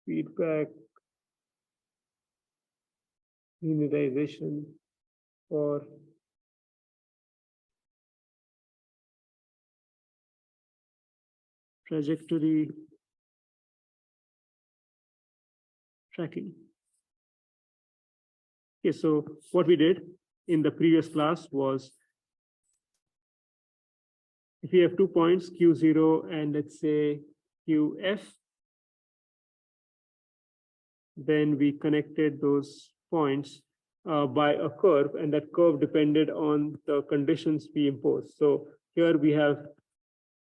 feedback, linearization for trajectory tracking. Okay, so what we did in the previous class was, if we have 2 points, Q0 and let's say QF, then we connected those points by a curve, and that curve depended on the conditions we imposed. So here we have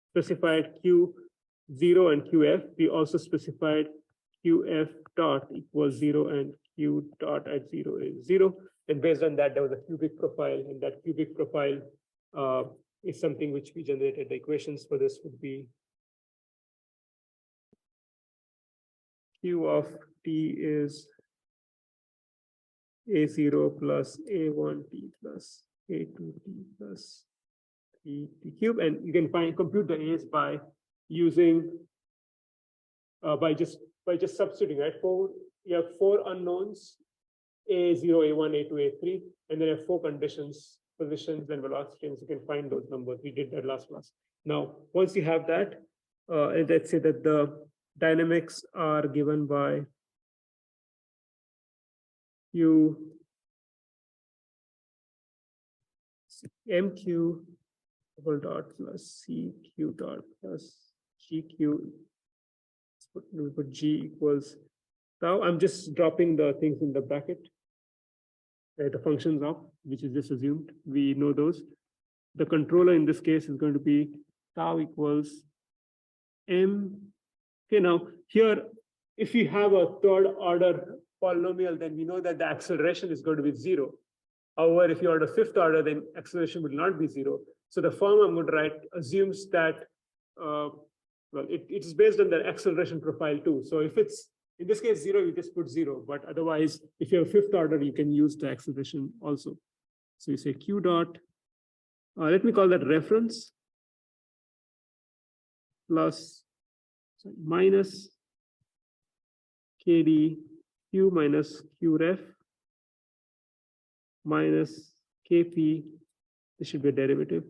specified Q0 and QF. We also specified QF dot equals 0 and Q dot at 0 is 0. And based on that, there was a cubic profile, and that cubic profile is something which we generated. The equations for this would be Q of t is A0 plus A1t plus A2t plus 3t cube. And you can compute the A's by using by just substituting, right? You have 4 unknowns, A0, A1, A2, A3, and then you have 4 conditions, positions and velocity, and you can find those numbers. We did that last class. Now, once you have that, let's say that the dynamics are given by Q MQ double dot plus CQ dot plus GQ. We put G equals tau. I'm just dropping the things in the bracket, the functions up, which is just assumed. We know those. The controller in this case is going to be tau equals M. Okay, now here, if you have a third order polynomial, then we know that the acceleration is going to be 0. However, if you are the 5th order, then acceleration will not be 0. So the form I'm going to write assumes that, well, it is based on the acceleration profile too. So if it's, in this case, 0, you just put 0. But otherwise, if you have 5th order, you can use the acceleration also. So you say Q dot, let me call that reference, plus minus KD Q minus Q ref minus KP, this should be a derivative,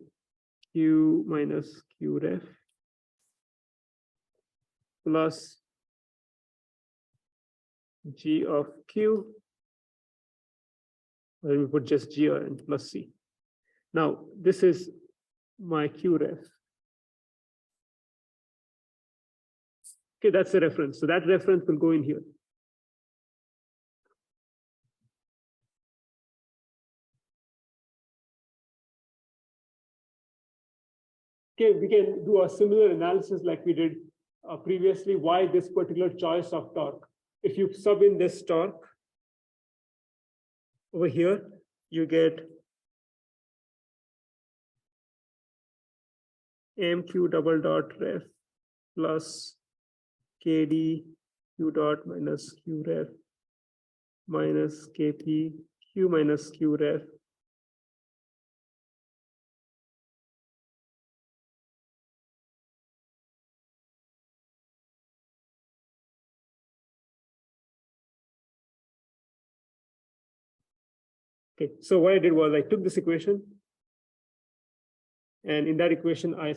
Q minus Q ref plus G of Q, let me put just G and plus C. Now, this is my Q ref. Okay, that's the reference. So that reference will go in here. Okay, we can do a similar analysis like we did previously. Why this particular choice of torque? If you sub in this torque over here, you get MQ double dot ref plus KD Q dot minus Q ref minus KP Q minus Q ref Okay, so what I did was I took this equation, and in that equation, I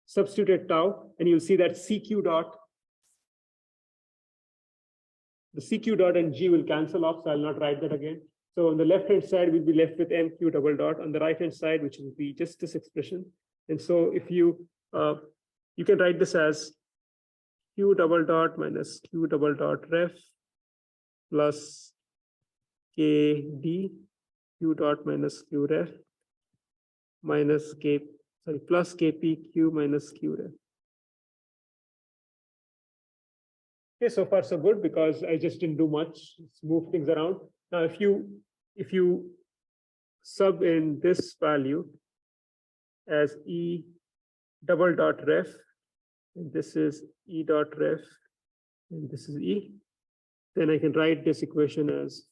substituted tau, and you'll see that CQ dot, the CQ dot and G will cancel off, so I'll not write that again. So on the left-hand side, we'll be left with MQ double dot. On the right-hand side, which will be just this expression. And so if you can write this as Q double dot minus Q double dot ref plus KD Q dot minus Q ref minus plus KP Q minus Q ref. Okay, so far so good, because I just didn't do much, just move things around. Now, if you sub in this value as E double dot ref, and this is E dot ref, and this is E, then I can write this equation as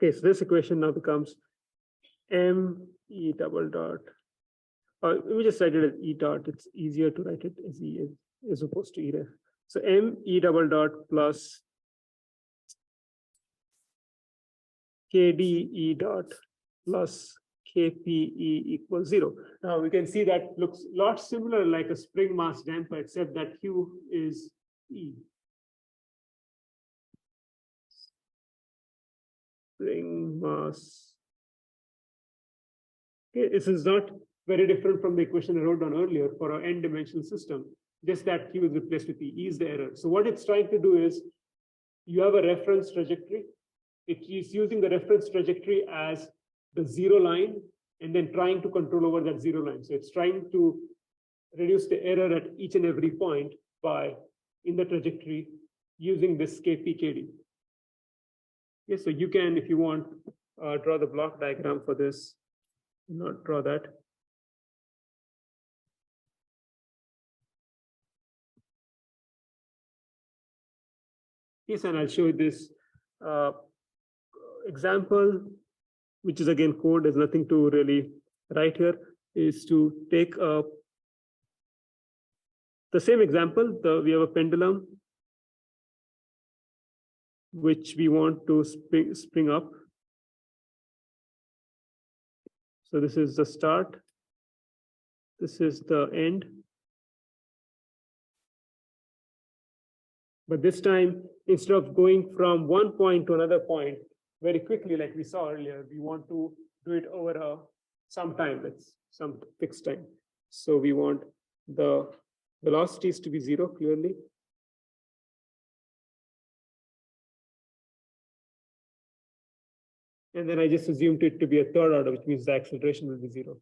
Okay, so this equation now becomes m e double dot. Let me just write it as e dot. It's easier to write it as e as opposed to e ref. So m e double dot plus kd e dot plus kpe equals 0. Now we can see that looks a lot similar like a spring mass damper, except that q is e. Spring mass. Okay, this is not very different from the equation I wrote down earlier for our n-dimensional system, just that q is replaced with e. E is the error. So what it's trying to do is, you have a reference trajectory. It is using the reference trajectory as the zero line and then trying to control over that zero line. So it's trying to reduce the error at each and every point by, in the trajectory, using this kpkd. Okay, so you can, if you want, draw the block diagram for this. Not draw that. Yes, and I'll show you this example, which is again code. There's nothing to really write here. Is to take the same example. We have a pendulum which we want to spring up. So this is the start. This is the end. But this time, instead of going from one point to another point very quickly, like we saw earlier, we want to do it over some time, that's some fixed time. So we want the velocities to be 0 clearly. And then I just assumed it to be a third order, which means the acceleration will be 0.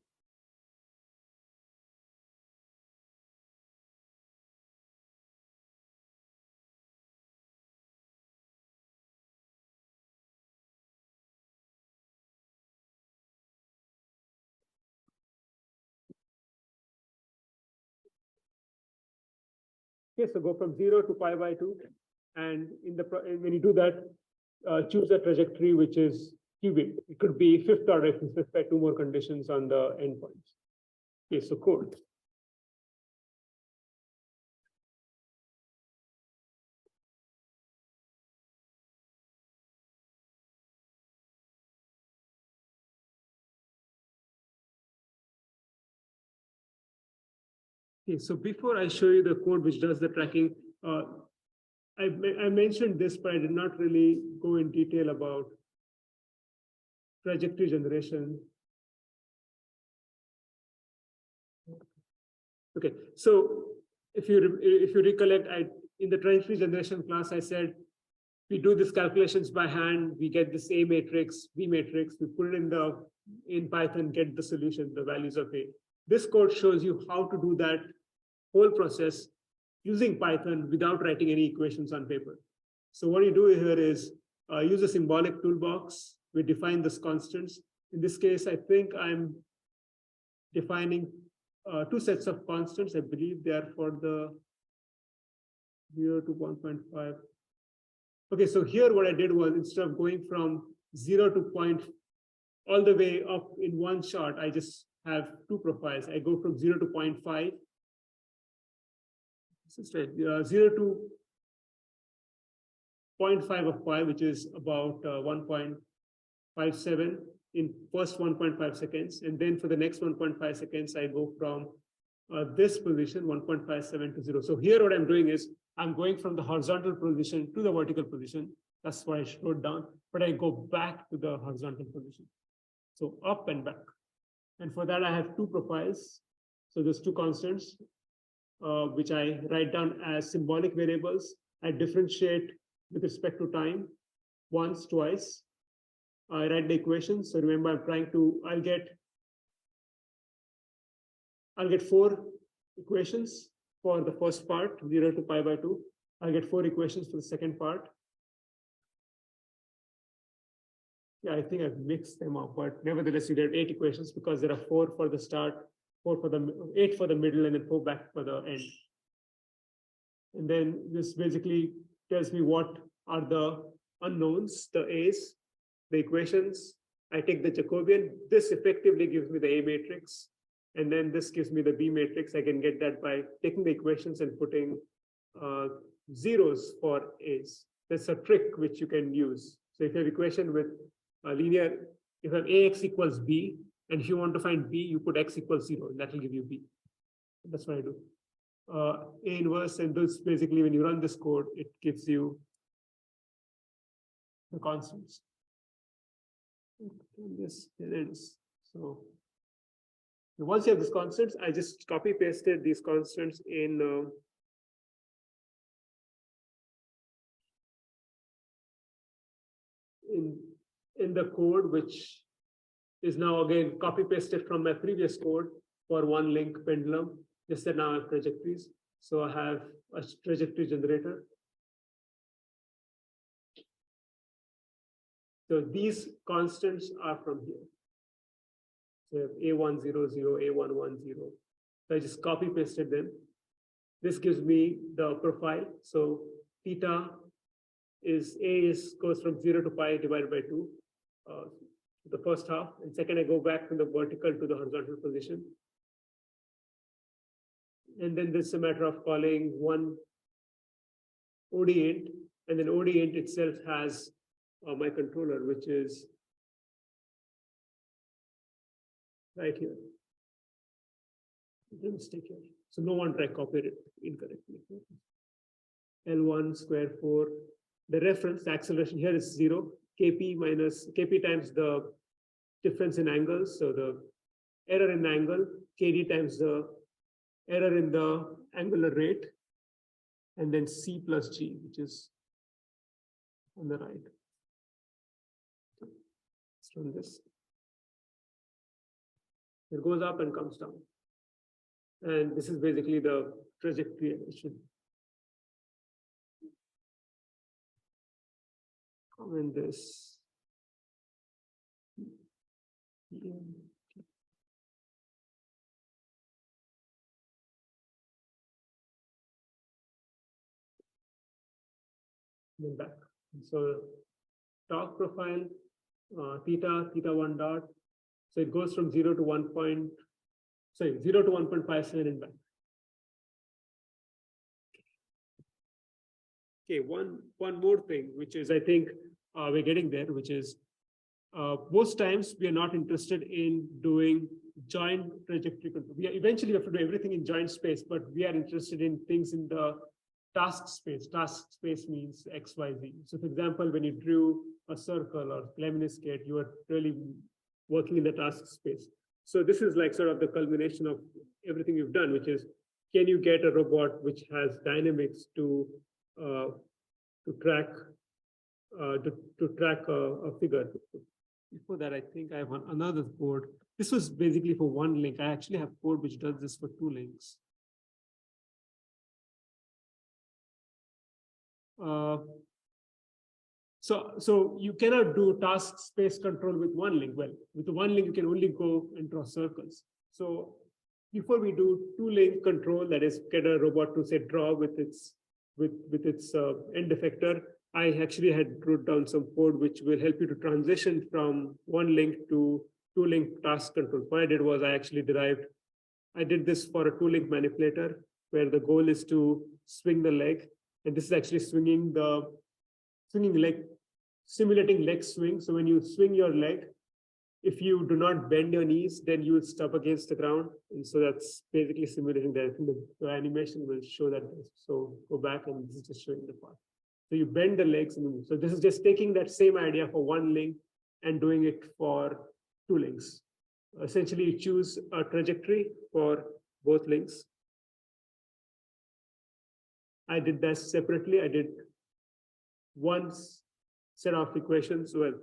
Okay, so go from 0 to pi by 2. And when you do that, choose a trajectory which is cubic. It could be fifth order if you specify 2 more conditions on the endpoints. Okay, so code. Okay, so before I show you the code which does the tracking, I mentioned this, but I did not really go in detail about trajectory generation. Okay, so if you recollect, in the trajectory generation class, I said we do these calculations by hand. We get this A matrix, B matrix. We put it in Python, get the solution, the values of A. This code shows you how to do that whole process using Python without writing any equations on paper. So what you do here is use a symbolic toolbox. We define these constants. In this case, I think I'm defining 2 sets of constants. I believe they are for the 0 to 1.5. Okay, so here what I did was, instead of going from 0 to point all the way up in one shot, I just have 2 profiles. I go from 0 to 0.5. This is right, 0 to 0.5 of pi, which is about 1.57 in first 1.5 seconds. And then for the next 1.5 seconds, I go from this position, 1.57 to 0. So here what I'm doing is, I'm going from the horizontal position to the vertical position. That's what I wrote down, but I go back to the horizontal position. So up and back. And for that, I have 2 profiles. So there's 2 constants, which I write down as symbolic variables. I differentiate with respect to time once, twice. I write the equations. So remember, I'm trying to, I'll get 4 equations for the first part, 0 to pi by 2. I'll get 4 equations for the second part. Yeah, I think I've mixed them up, but nevertheless, you get 8 equations because there are 4 for the start, 8 for the middle, and then 4 back for the end. And then this basically tells me what are the unknowns, the A's, the equations, I take the Jacobian. This effectively gives me the A matrix. And then this gives me the B matrix. I can get that by taking the equations and putting zeros for A's. That's a trick which you can use. So if you have equation with a linear, if you have AX equals B, and if you want to find B, you put X equals 0, and that will give you B. That's what I do. A inverse, and this basically, when you run this code, it gives you the constants. This ends. So once you have these constants, I just copy pasted these constants in the code, which is now again copy pasted from my previous code for one link pendulum. Just that now I have trajectories. So I have a trajectory generator. So these constants are from here. So A100, A110. So I just copy pasted them. This gives me the profile. So theta is goes from 0 to pi divided by 2, the first half. And second, I go back from the vertical to the horizontal position. And then this is a matter of calling one ODInt, and then ODInt itself has my controller, which is right here. Mistake here. So no one try copied it incorrectly. L1 square 4. The reference, the acceleration here is 0. Kp times the difference in angles. So the error in the angle, Kd times the error in the angular rate, and then C plus G, which is on the right. Let's run this. It goes up and comes down. And this is basically the trajectory elevation. Comment this. Yeah. Then back. So torque profile, theta 1 dot. So it goes from 0 to 0 to 1.57 and back. Okay, one more thing, which is I think we're getting there, which is most times we are not interested in doing joint trajectory control. We eventually have to do everything in joint space, but we are interested in things in the task space. Task space means X, Y, Z. So for example, when you drew a circle or lemniscate, you are really working in the task space. So this is like sort of the culmination of everything you've done, which is, can you get a robot which has dynamics to track a figure? Before that, I think I have another code. This was basically for one link. I actually have code which does this for 2 links. So you cannot do task space control with one link. Well, with the one link, you can only go and draw circles. So before we do 2-link control, that is get a robot to say draw with its end effector, I actually had wrote down some code which will help you to transition from 1 link to 2-link task control. What I did was I did this for a 2-link manipulator where the goal is to swing the leg. And this is actually swinging leg, simulating leg swing. So when you swing your leg, if you do not bend your knees, then you will stop against the ground. And so that's basically simulating that. I think the animation will show that. So go back, and this is just showing the part. So you bend the legs and move. So this is just taking that same idea for 1 link and doing it for 2 links. Essentially, you choose a trajectory for both links. I did that separately. I did one set of equations. Well,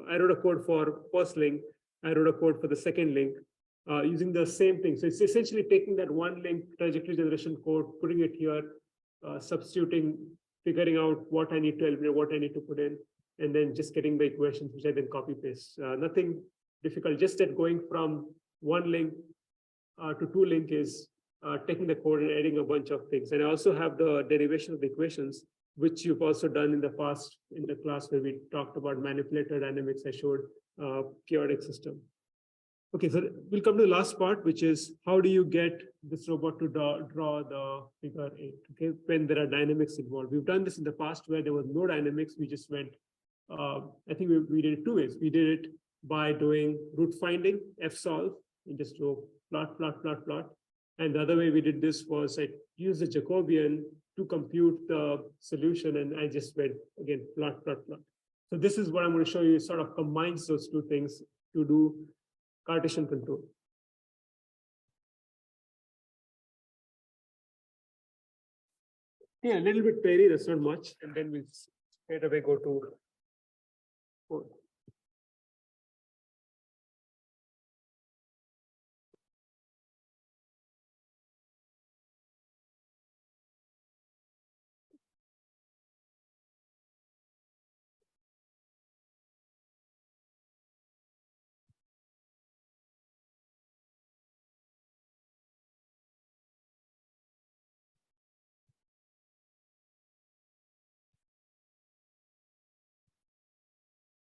I wrote a code for first link. I wrote a code for the second link using the same thing. So it's essentially taking that 1 link trajectory generation code, putting it here, substituting, figuring out what I need to eliminate, what I need to put in, and then just getting the equations, which I then copy paste. Nothing difficult, just that going from 1 link to 2 link is taking the code and adding a bunch of things. And I also have the derivation of the equations. which you've also done in the past in the class where we talked about manipulator dynamics. I showed chaotic system. Okay, so we'll come to the last part, which is how do you get this robot to draw the figure 8, okay, when there are dynamics involved. We've done this in the past where there was no dynamics. We just went, I think we did it two ways. We did it by doing root finding, fsolve, and just do plot, plot, plot, plot. And the other way we did this was I used the Jacobian to compute the solution, and I just went, again, plot, plot, plot. So this is what I'm going to show you, sort of combines those two things to do Cartesian control. Yeah, a little bit very, that's not much. And then we'll straight away go to code.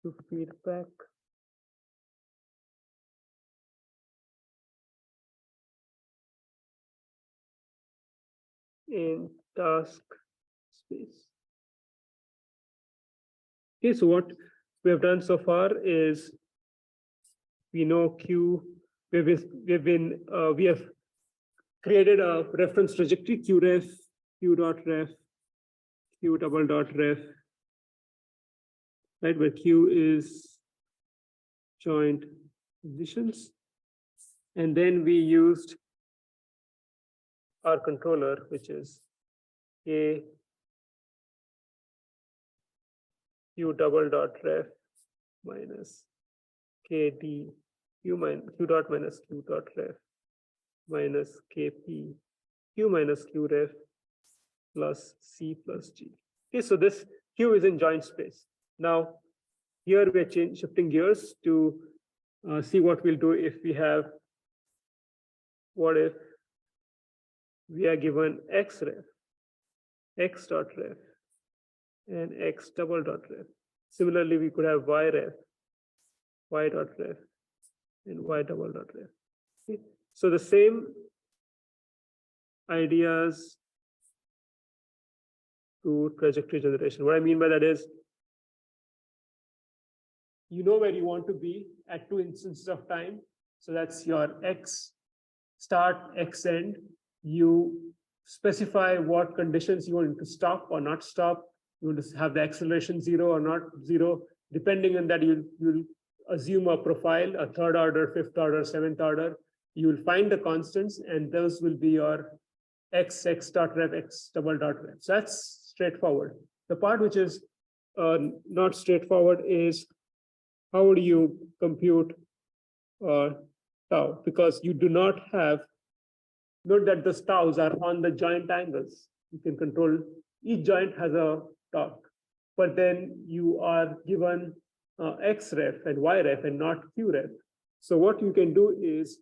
To feedback. In task space. Okay, so what we have done so far is we know Q, we have created a reference trajectory, Q ref, Q dot ref, Q double dot ref, right, where Q is joint positions. And then we used our controller, which is K Q double dot ref minus KD Q dot minus Q dot ref minus KP Q minus Q ref plus C plus G. Okay, so this Q is in joint space. Now, here we are shifting gears to see what we'll do if we have, what if we are given X ref, X dot ref, and X double dot ref. Similarly, we could have Y ref, Y dot ref, and Y double dot ref. Okay. So the same ideas to trajectory generation. What I mean by that is, you know where you want to be at two instances of time. So that's your X start, X end. You specify what conditions you want to stop or not stop. You want to have the acceleration 0 or not 0. Depending on that, you'll assume a profile, a third order, fifth order, seventh order. You will find the constants, and those will be your X dot ref, X double dot ref. So that's straightforward. The part which is not straightforward is how would you compute tau? Because you do not have, note that the taus are on the joint angles. You can control, each joint has a torque, but then you are given X ref and Y ref and not Q ref. So what you can do is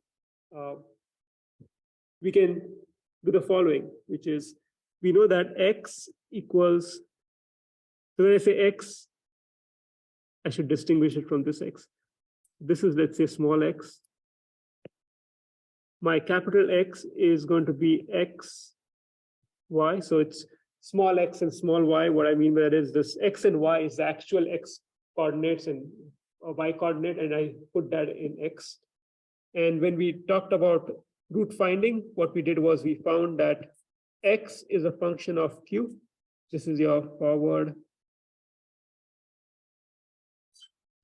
we can do the following, which is we know that X equals, so when I say X, I should distinguish it from this X. This is, let's say, small x. My capital X is going to be X, Y. So it's small x and small y. What I mean by that is this X and Y is the actual X coordinates and Y coordinate, and I put that in X. And when we talked about root finding, what we did was we found that X is a function of Q. This is your forward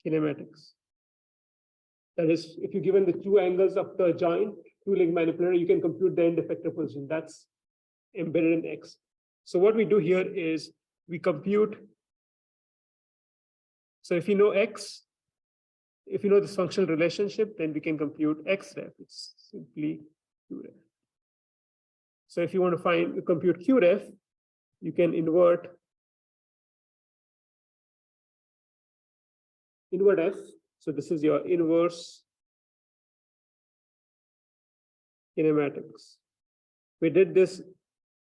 kinematics. That is, if you're given the two angles of the joint, two-link manipulator, you can compute the end effector position. That's embedded in X. So what we do here is we compute. So if you know X, if you know this functional relationship, then we can compute X ref. It's simply Q ref. So if you want to compute Q ref, you can invert F. So this is your inverse kinematics. We did this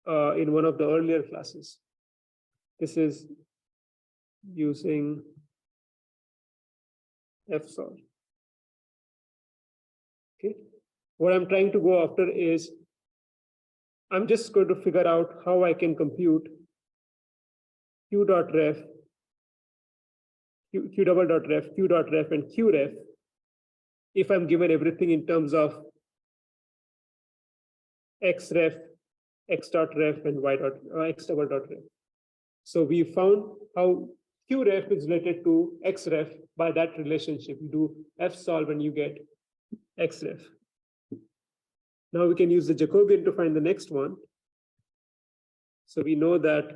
in one of the earlier classes. This is using fsolve. Okay. What I'm trying to go after is I'm just going to figure out how I can compute q dot ref, q double dot ref, q dot ref, and q ref if I'm given everything in terms of x ref, x dot ref, and y dot x double dot ref. So we found how q ref is related to x ref by that relationship. You do f solve and you get x ref. Now we can use the Jacobian to find the next one. So we know that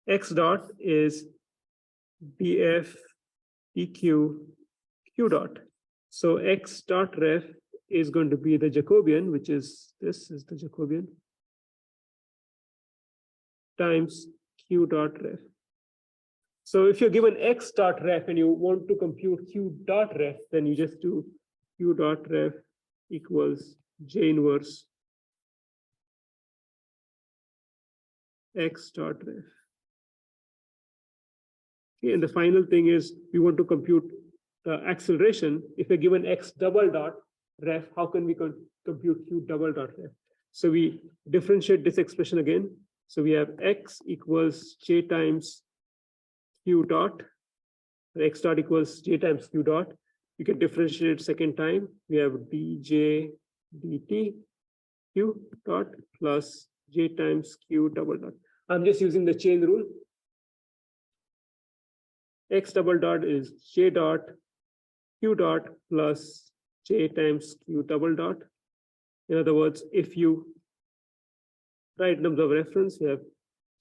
x dot is df dq q dot. So x dot ref is going to be the Jacobian, which is this is the Jacobian, times q dot ref. So if you're given x dot ref and you want to compute q dot ref, then you just do q dot ref equals j inverse x dot ref. Okay, and the final thing is we want to compute the acceleration. If we're given x double dot ref, how can we compute q double dot ref? So we differentiate this expression again. So we have x equals j times q dot, x dot equals j times q dot. You can differentiate second time. We have dj dt q dot plus j times q double dot. I'm just using the chain rule. X double dot is j dot q dot plus j times q double dot. In other words, if you write terms of reference, we have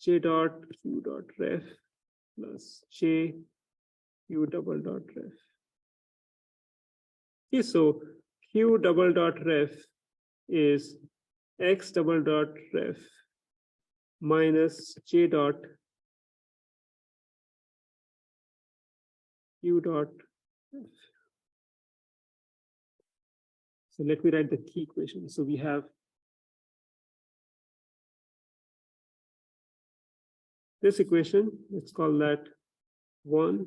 j dot q dot ref plus j q double dot ref. Okay, so q double dot ref is x double dot ref minus j dot q dot ref. So let me write the key equation. So we have this equation, let's call that 1.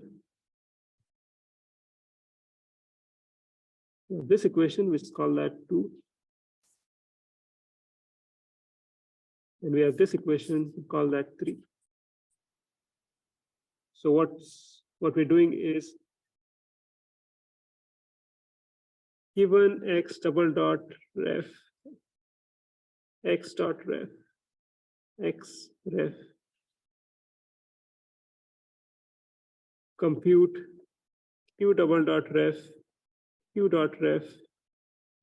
This equation, let's call that 2. And we have this equation, we call that 3. So what we're doing is given x double dot ref, x dot ref, x ref, compute q double dot ref, q dot ref,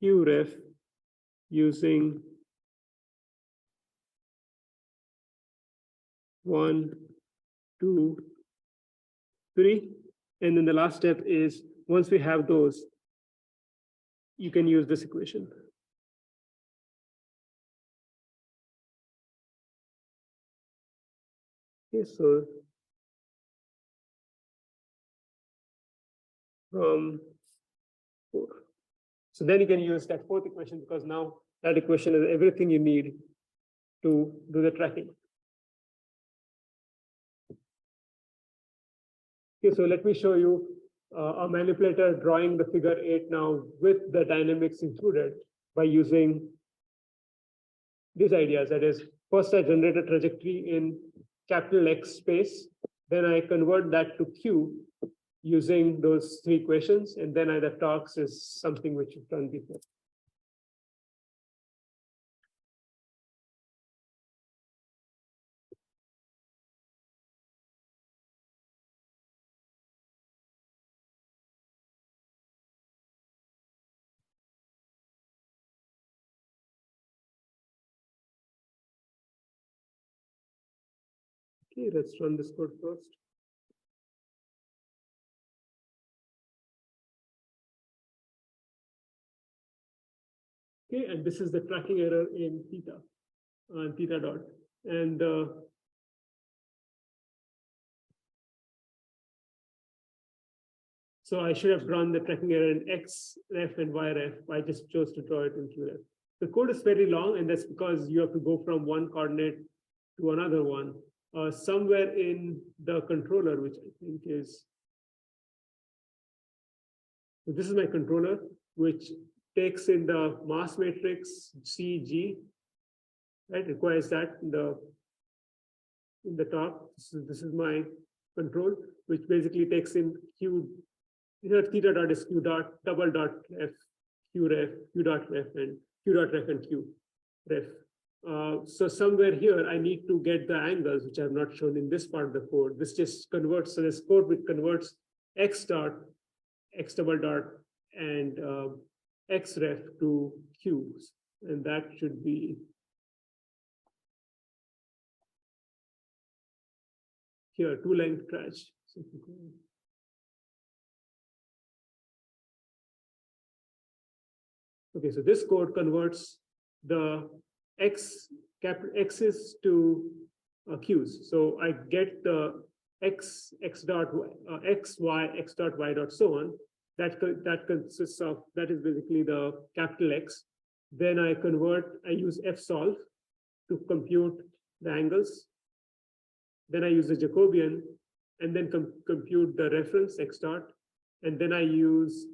q ref using 1, 2, 3. And then the last step is once we have those, you can use this equation. Okay, so from 4. So then you can use that fourth equation because now that equation is everything you need to do the tracking. Okay, so let me show you a manipulator drawing the figure 8 now with the dynamics included by using these ideas. That is, first I generate a trajectory in capital X space, then I convert that to Q using those 3 equations, and then the torques is something which you've done before. Okay, let's run this code first. Okay, and this is the tracking error in theta, theta dot. And so I should have drawn the tracking error in X ref and Y ref. I just chose to draw it in Q ref. the code is very long, and that's because you have to go from one coordinate to another one. Somewhere in the controller, which I think is, so this is my controller, which takes in the mass matrix CG, right? Requires that in the top. This is my control, which basically takes in Q, here theta dot is Q dot, double dot F, Q ref, Q dot ref, and Q dot ref and Q ref. So somewhere here, I need to get the angles, which I have not shown in this part of the code. This just converts, so this code which converts X dot, X double dot, and X ref to Qs. And that should be here, two length trash. So okay, so this code converts the x's to q's. So I get the x dot x y, x dot y dot so on. That consists of, that is basically the capital X. Then I use fsolve to compute the angles. Then I use the Jacobian and then compute the reference x dot. And then I use,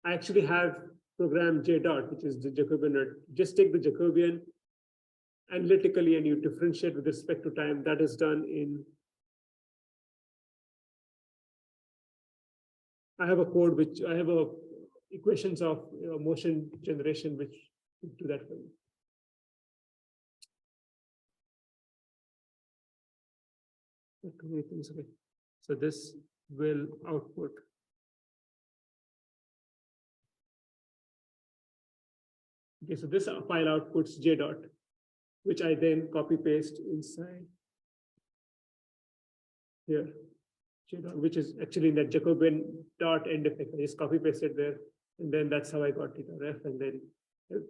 I actually have program J dot, which is the Jacobian. Just take the Jacobian analytically and you differentiate with respect to time. That is done in, I have a code which I have equations of motion generation which do that for you. Too many things. Okay. So this will output. Okay, so this file outputs J dot, which I then copy paste inside here. J dot, which is actually in that Jacobian dot end effect. I just copy pasted there, and then that's how I got theta ref. And then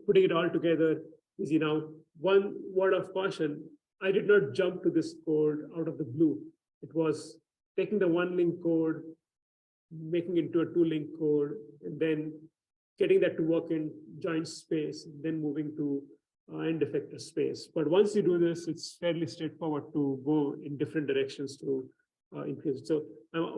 putting it all together is, one word of caution. I did not jump to this code out of the blue. It was taking the one link code, making it into a two link code, and then getting that to work in joint space, and then moving to end effector space. But once you do this, it's fairly straightforward to go in different directions to increase. So